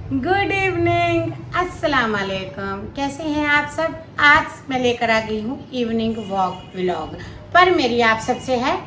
Good evening, अस्सलाम वालेकुम। कैसे हैं आप सब। आज मैं लेकर आ गई हूँ इवनिंग वॉक व्लॉग। पर मेरी आप सबसे है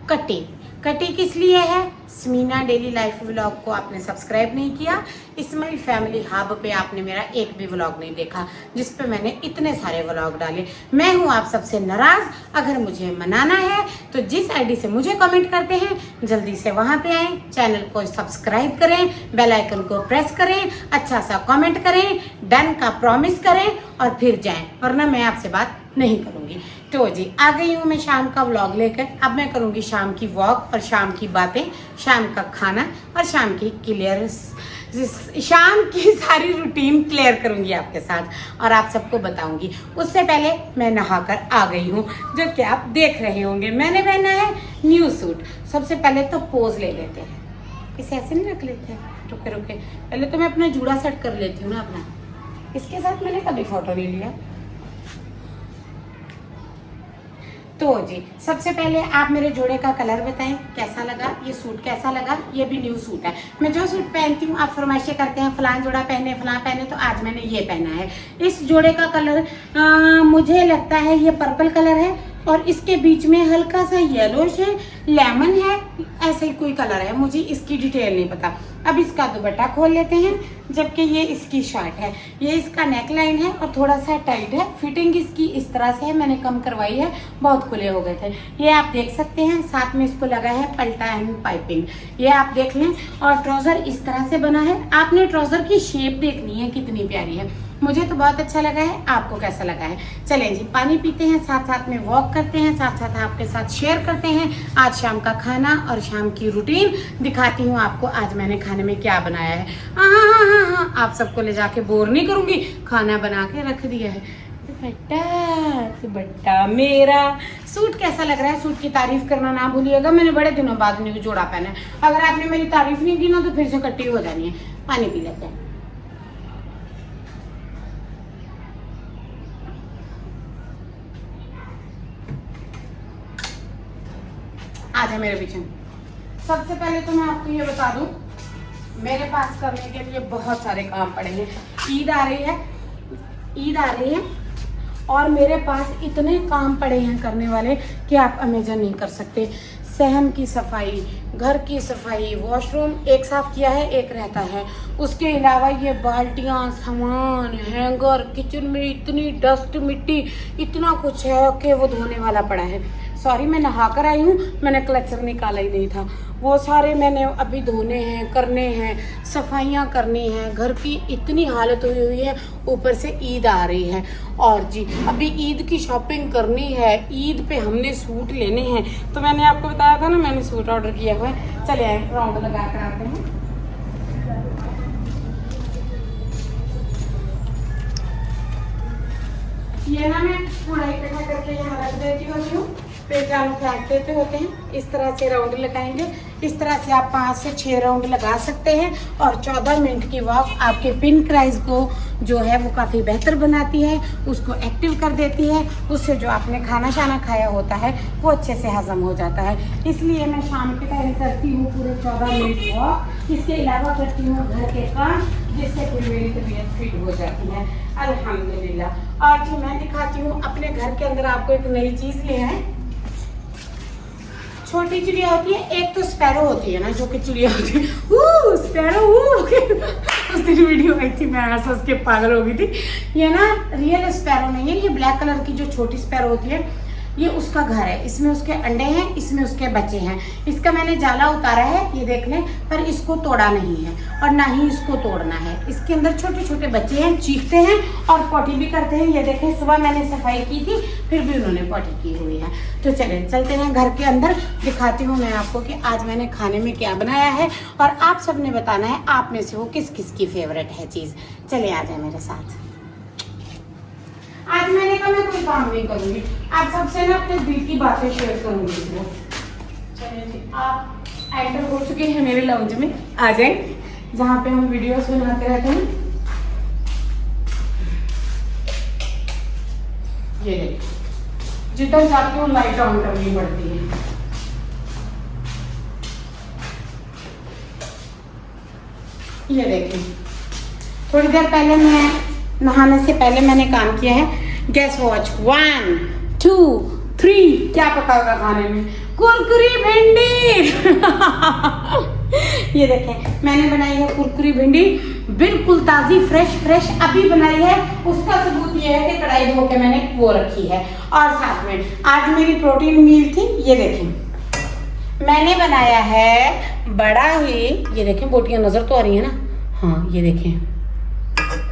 कटी किस लिए है। स्मीना डेली लाइफ व्लॉग को आपने सब्सक्राइब नहीं किया, स्माइल फैमिली हब पे आपने मेरा एक भी व्लॉग नहीं देखा जिस पे मैंने इतने सारे व्लॉग डाले। मैं हूँ आप सबसे नाराज। अगर मुझे मनाना है तो जिस आईडी से मुझे कमेंट करते हैं जल्दी से वहां पे आएं, चैनल को सब्सक्राइब करें, बेल आइकन को प्रेस करें, अच्छा सा कमेंट करें, डन का प्रॉमिस करें और फिर जाएं, वरना मैं आपसे बात नहीं करूंगी। तो जी आ गई हूँ मैं शाम का व्लॉग लेकर। अब मैं करूंगी शाम की वॉक और शाम की बातें, शाम का खाना और शाम की शाम की सारी रूटीन क्लियर करूंगी आपके साथ और आप सबको बताऊंगी। उससे पहले मैं नहाकर आ गई हूँ, जो कि आप देख रहे होंगे। मैंने पहना है न्यू सूट। सबसे पहले तो पोज ले लेते हैं, इसे ऐसे नहीं रख लेते हैं, रुके रुके। पहले तो मैं अपना जूड़ा सेट कर लेती हूँ ना अपना। इसके साथ मैंने कभी फोटो नहीं लिया। तो जी सबसे पहले आप मेरे जोड़े का कलर बताएं कैसा लगा, ये सूट कैसा लगा। ये भी न्यू सूट है। मैं जो सूट पहनती हूँ आप फरमाइशें करते हैं फलां जोड़ा पहने फलां पहने, तो आज मैंने ये पहना है। इस जोड़े का कलर मुझे लगता है ये पर्पल कलर है और इसके बीच में हल्का सा येलोश है, लेमन है, ऐसे ही कोई कलर है, मुझे इसकी डिटेल नहीं पता। अब इसका दुपट्टा खोल लेते हैं, जबकि ये इसकी शर्ट है। ये इसका नेक लाइन है और थोड़ा सा टाइट है। फिटिंग इसकी इस तरह से है, मैंने कम करवाई है, बहुत खुले हो गए थे। ये आप देख सकते हैं, साथ में इसको लगा है पल्टा एंड पाइपिंग, ये आप देख लें। और ट्राउजर इस तरह से बना है। आपने ट्राउजर की शेप देखनी है कितनी प्यारी है। मुझे तो बहुत अच्छा लगा है, आपको कैसा लगा है। चलें जी पानी पीते हैं, साथ साथ में वॉक करते हैं, साथ साथ आपके साथ शेयर करते हैं आज शाम का खाना और शाम की रूटीन दिखाती हूँ आपको। आज मैंने खाने में क्या बनाया है। हाँ, आप सबको ले जाके बोर नहीं करूंगी, खाना बना के रख दिया है। दुपट्टा मेरा। सूट कैसा लग रहा है, सूट की तारीफ करना ना भूलिएगा। मैंने बड़े दिनों बाद न्यू जोड़ा पहना है। अगर आपने मेरी तारीफ नहीं की ना तो फिर से कट्टी हो जानी है। पानी पी लेते हैं। आ जाए मेरे पीछे। सबसे पहले तो मैं आपको ये बता दूं, मेरे पास करने के लिए बहुत सारे काम पड़े हैं। ईद आ रही है और मेरे पास इतने काम पड़े हैं करने वाले कि आप इमेजिन नहीं कर सकते। सहन की सफाई, घर की सफाई, वॉशरूम एक साफ किया है, एक रहता है। उसके अलावा ये बाल्टियाँ, सामान, हैंगर, किचन में इतनी डस्ट मिट्टी इतना कुछ है कि वो धोने वाला पड़ा है। सॉरी मैं नहा कर आई हूँ, मैंने क्लचर निकाला ही नहीं था। वो सारे मैंने अभी धोने हैं, करने हैं, सफाइयाँ करनी हैं। घर की इतनी हालत हुई है, ऊपर से ईद आ रही है और जी अभी ईद की शॉपिंग करनी है। ईद पे हमने सूट लेने हैं, तो मैंने आपको बताया था ना मैंने सूट ऑर्डर किया हुआ है। चले आए राउंड लगा कर आते हैं। ये ना मैं कूड़ा इकट्ठा करके यहाँ रख देती हूँ, फिर हम फेंक देते होते हैं। इस तरह से राउंड लगाएंगे। इस तरह से आप 5 से 6 राउंड लगा सकते हैं और 14 मिनट की वॉक आपके पिन क्राइज को जो है वो काफ़ी बेहतर बनाती है, उसको एक्टिव कर देती है। उससे जो आपने खाना शाना खाया होता है वो अच्छे से हजम हो जाता है। इसलिए मैं शाम के टाइम करती हूँ पूरे 14 मिनट वॉक। इसके अलावा करती हूँ घर के काम, जिससे कि मेरी तबीयत फिट हो जाती है अल्हम्दुलिल्लाह। आज मैं दिखाती हूँ अपने घर के अंदर आपको एक नई चीज़ ले आए। छोटी चिड़िया होती है, एक तो स्पैरो होती है ना, जो कि चिड़िया होती है स्पैरो। उस दिन वीडियो आई थी, मैं हंस के पागल हो गई थी। ये ना रियल स्पैरो नहीं है, ये ब्लैक कलर की जो छोटी स्पैरो होती है, ये उसका घर है। इसमें उसके अंडे हैं, इसमें उसके बच्चे हैं। इसका मैंने जाला उतारा है, ये देख लें, पर इसको तोड़ा नहीं है और ना ही इसको तोड़ना है। इसके अंदर छोटे छोटे बच्चे हैं, चीखते हैं और पॉटी भी करते हैं। ये देखें सुबह मैंने सफाई की थी, फिर भी उन्होंने पॉटी की हुई है। तो चलें चलते हैं घर के अंदर, दिखाती हूँ मैं आपको कि आज मैंने खाने में क्या बनाया है और आप सबने बताना है आप में से वो किस किस की फेवरेट है चीज़। चले आ जाए मेरे साथ। आज मैंने कहा मैं कोई काम नहीं करूंगी, आप सबसे ना अपने दिल की बातें शेयर करूंगी। चलिए जी आप एंटर हो चुके हैं मेरे लाउंज में, आ जाए जहाँ पे हम वीडियोस बनाते रहते हैं। ये देखिए जिधर जाती हूँ लाइट ऑन करनी पड़ती है। ये देखिए थोड़ी देर पहले मैं नहाने से पहले मैंने काम किया है। गैस वॉच 1 2 3 क्या पका होगा खाने में? कुरकुरी भिंडी। ये देखें मैंने बनाई है कुरकुरी भिंडी, बिल्कुल ताज़ी फ्रेश अभी बनाई है। उसका सबूत ये है कि कढ़ाई धो के मैंने वो रखी है। और साथ में आज मेरी प्रोटीन मील थी। ये देखें मैंने बनाया है बड़ा ही, ये देखें बोटियां नजर तो आ रही है ना, हाँ ये देखें,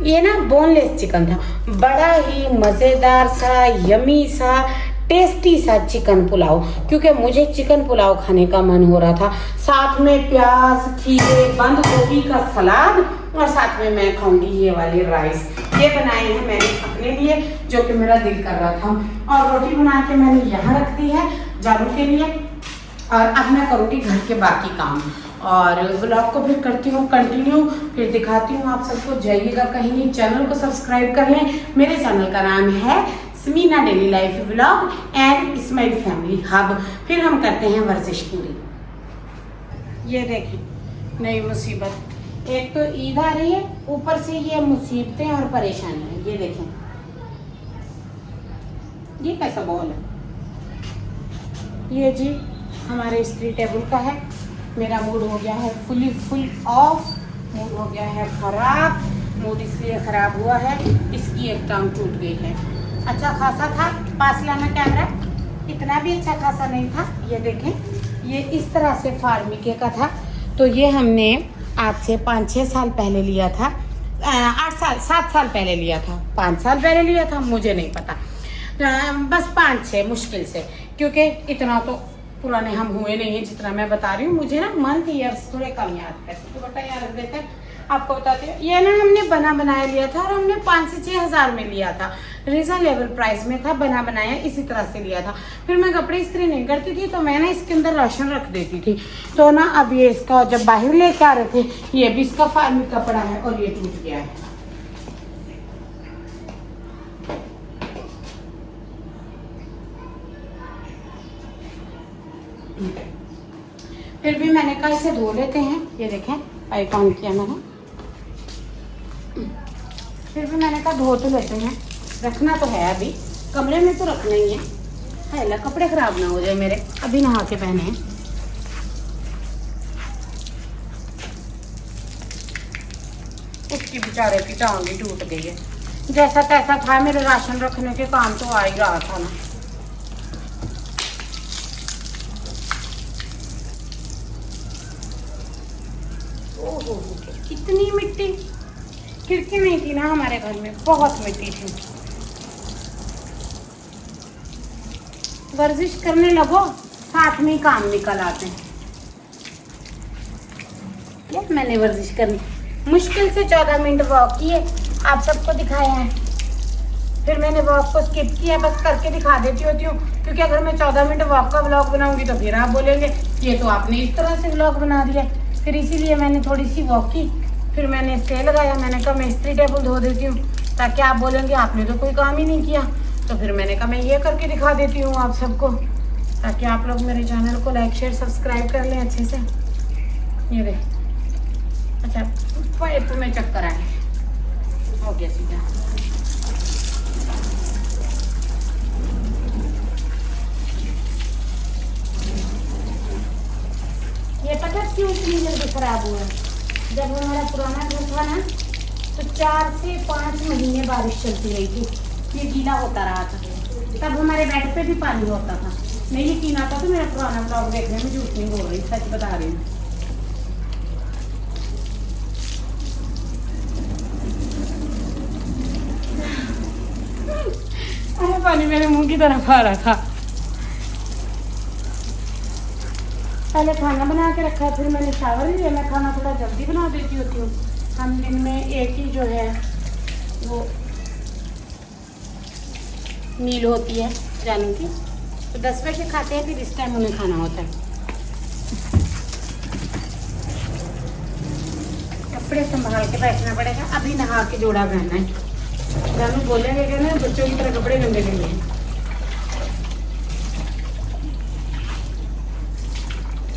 ये ना बोनलेस चिकन था, बड़ा ही मज़ेदार सा यमी सा टेस्टी सा चिकन पुलाव, क्योंकि मुझे चिकन पुलाव खाने का मन हो रहा था। साथ में प्याज, खीरे, बंद गोभी का सलाद और साथ में मैं खाऊंगी ये वाली राइस। ये बनाई है मैंने अपने लिए, जो कि मेरा दिल कर रहा था। और रोटी बना के मैंने यहाँ रख दी है जानू के लिए। और अब मैं करूँगी घर के बाकी काम और व्लॉग को फिर करती हूँ कंटिन्यू, फिर दिखाती हूँ आप सबको। जाइएगा कहीं नहीं, चैनल को सब्सक्राइब कर लें। मेरे चैनल का नाम है Samina daily life vlog and smile family hub. फिर हम करते हैं वर्जिश पूरी। ये देखें नई मुसीबत, एक तो ईद आ रही है, ऊपर से ये मुसीबतें और परेशानियाँ। ये देखें ये कैसा बॉल है? ये जी हमारे इस्त्री टेबल का है। मेरा मूड हो गया है फुल ऑफ, मूड हो गया है ख़राब। मूड इसलिए ख़राब हुआ है, इसकी एक टांग टूट गई है। अच्छा खासा था, पास लाना कैमरा, इतना भी अच्छा खासा नहीं था। ये देखें ये इस तरह से फार्मिके का था। तो ये हमने आज से 5-6 साल पहले लिया था, 7 साल पहले लिया था, 5 साल पहले लिया था, मुझे नहीं पता, बस 5-6 मुश्किल से, क्योंकि इतना तो पुराने हम हुए नहीं हैं जितना मैं बता रही हूँ। मुझे ना मंथ ईयर्स थोड़े कम याद है, तो बटा याद रख देते हैं। आपको बताती हूँ, ये ना हमने बना बनाया लिया था और हमने 5 से 6 हज़ार में लिया था। रीजनेबल प्राइस में था, बना बनाया इसी तरह से लिया था। फिर मैं कपड़े इस्त्री नहीं करती थी, तो मैं ना इसके अंदर राशन रख देती थी। तो ना अब ये इसका जब बाहर लेके आ रहे थे, ये भी इसका फार्मिक कपड़ा है और ये टूट गया है। फिर भी मैंने कहा इसे धो लेते हैं। ये देखें पाइप ऑन किया मैंने, फिर भी मैंने कहा धो तो लेते हैं, रखना तो है, अभी कमरे में तो रखना ही है। है ला कपड़े खराब ना हो जाए मेरे, अभी नहा के पहने हैं। उसकी बेचारे की टांग भी टूट गई है। जैसा तैसा था, मेरे राशन रखने के काम तो आ ही रहा था ना। ओहो कितनी मिट्टी, खिड़की नहीं थी ना हमारे घर में, बहुत मिट्टी थी। वर्जिश करने लगो, साथ में ही काम निकल आते हैं। क्या मैंने वर्जिश करनी, मुश्किल से 14 मिनट वॉक किए, आप सबको दिखाए हैं। फिर मैंने वॉक को स्किप किया, बस करके दिखा देती होती हूँ, क्योंकि अगर मैं 14 मिनट वॉक का व्लॉग बनाऊंगी तो फिर आप बोलेंगे ये तो आपने इस तरह से व्लॉग बना दिया। फिर इसीलिए मैंने थोड़ी सी वॉक की, फिर मैंने स्टे लगाया। मैंने कहा मैं इस्त्री टेबल धो देती हूँ, ताकि आप बोलेंगे आपने तो कोई काम ही नहीं किया। तो फिर मैंने कहा मैं ये करके दिखा देती हूँ आप सबको, ताकि आप लोग मेरे चैनल को लाइक शेयर सब्सक्राइब कर लें अच्छे से। ये देख, अच्छा पाइप में चक्कर आए, हो गया सीधा। ये पता क्यों इतनी जल्दी खराब हुआ? जब हमारा पुराना घर था ना, तो 4 से 5 महीने बारिश चलती रही थी, ये गीला होता रहा था। तब हमारे बेड पे भी पानी होता था। नहीं यकीन आता तो मेरा पुराना ब्लॉग देखने में, झूठ नहीं बोल रही, सच बता रही हूँ। पानी मेरे मुंह की तरफ आ रहा था। पहले खाना बना के रखा, फिर मैंने शावर लिया। मैं खाना थोड़ा जल्दी बना देती होती हूँ। हम दिन में एक ही जो है वो मील होती है जानू की, तो 10 बजे खाते हैं, फिर इस टाइम उन्हें खाना होता है। कपड़े संभाल के बैठना पड़ेगा, अभी नहा के जोड़ा पहनना है। जानू बोलेंगे कि ना बच्चों की तरह कपड़े गंदे गंदे हैं।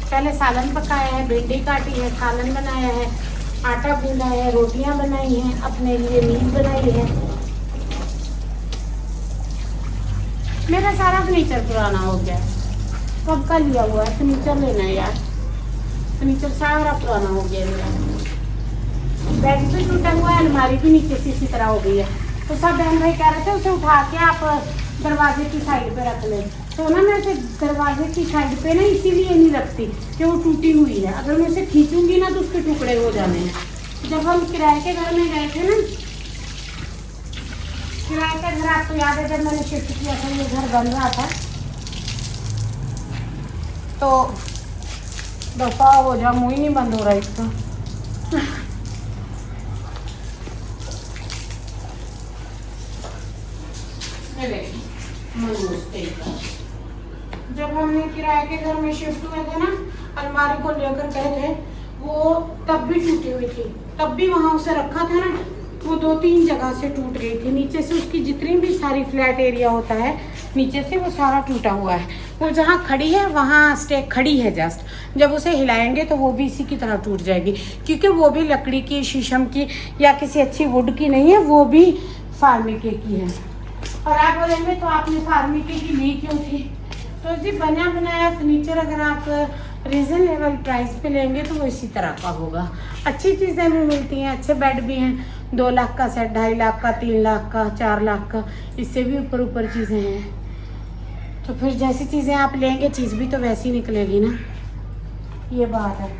पहले सालन पकाया है, भिंडी काटी है, सालन बनाया है, आटा गूंदा है, रोटियां बनाई हैं, अपने लिए मील बनाई है। मेरा सारा फर्नीचर पुराना हो गया है, कब का लिया हुआ है फर्नीचर लेना है यार। फर्नीचर सारा पुराना हो गया मेरा। बेड भी टूटा हुआ है, अलमारी भी नीचे से इसी तरह हो गई है। तो सब बहन भाई कह रहे थे उसे उठा के आप दरवाजे की साइड पे रख लें। तो ना मैं उसे दरवाजे की साइड पे ना इसीलिए नहीं रखती कि वो टूटी हुई है। अगर मैं उसे खींचूंगी ना तो उसके टुकड़े हो जाने हैं। जब हम किराए के घर में गए थे ना, किराए का घर आपको याद है, जब मैंने शिफ्ट किया था, ये घर बन रहा था, तो दफा हो जा, मुँह ही नहीं बंद हो रहा इसका। जब हमने किराए के घर में शिफ्ट हुए थे ना, अलमारी को लेकर गए थे, वो तब भी टूटी हुई थी। तब भी वहां उसे रखा था ना, वो 2-3 जगह से टूट गई थी। नीचे से उसकी जितनी भी सारी फ्लैट एरिया होता है, नीचे से वो सारा टूटा हुआ है। वो जहाँ खड़ी है वहाँ स्टेक खड़ी है जस्ट, जब उसे हिलाएंगे तो वो भी इसी की तरह टूट जाएगी, क्योंकि वो भी लकड़ी की, शीशम की या किसी अच्छी वुड की नहीं है, वो भी फार्मिके की है। और आप बोलेंगे तो आपने फार्मिके की ली क्यों थी? तो जी बना बनाया फर्नीचर अगर आप रीजनेबल प्राइस पे लेंगे तो वो इसी तरह का होगा। अच्छी चीज़ें भी मिलती हैं, अच्छे बेड भी हैं। 2 लाख का सेट, 2.5 लाख का, 3 लाख का, 4 लाख का, इससे भी ऊपर चीज़ें हैं। तो फिर जैसी चीज़ें आप लेंगे चीज़ भी तो वैसी निकलेगी ना, ये बात है।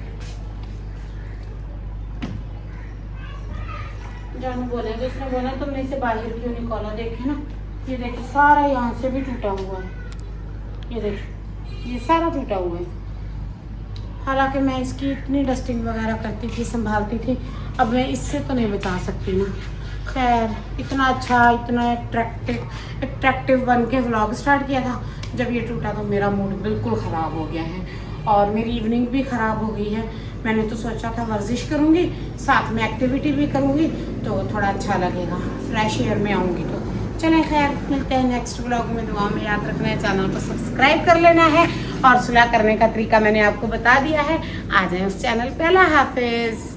जानू बोलेंगे, उसने बोला तुमने इसे बाहर क्यों निकाला? देखे ना, ये देखिए सारा यहाँ से भी टूटा हुआ है, ये देखिए ये सारा टूटा हुआ है। हालांकि मैं इसकी इतनी डस्टिंग वगैरह करती थी, संभालती थी, अब मैं इससे तो नहीं बचा सकती ना। खैर, इतना अच्छा, इतना अट्रैक्टिव बन के व्लॉग स्टार्ट किया था, जब ये टूटा तो मेरा मूड बिल्कुल ख़राब हो गया है और मेरी इवनिंग भी ख़राब हो गई है। मैंने तो सोचा था वर्जिश करूँगी, साथ में एक्टिविटी भी करूँगी तो थोड़ा अच्छा लगेगा, फ्रेश एयर में आऊँगी तो। चलें, खैर मिलते हैं नेक्स्ट व्लॉग में। दुआ में याद रखना है, चैनल को सब्सक्राइब कर लेना है और सुलह करने का तरीका मैंने आपको बता दिया है। आ जाएं उस चैनल पे। अल्लाह हाफिज़।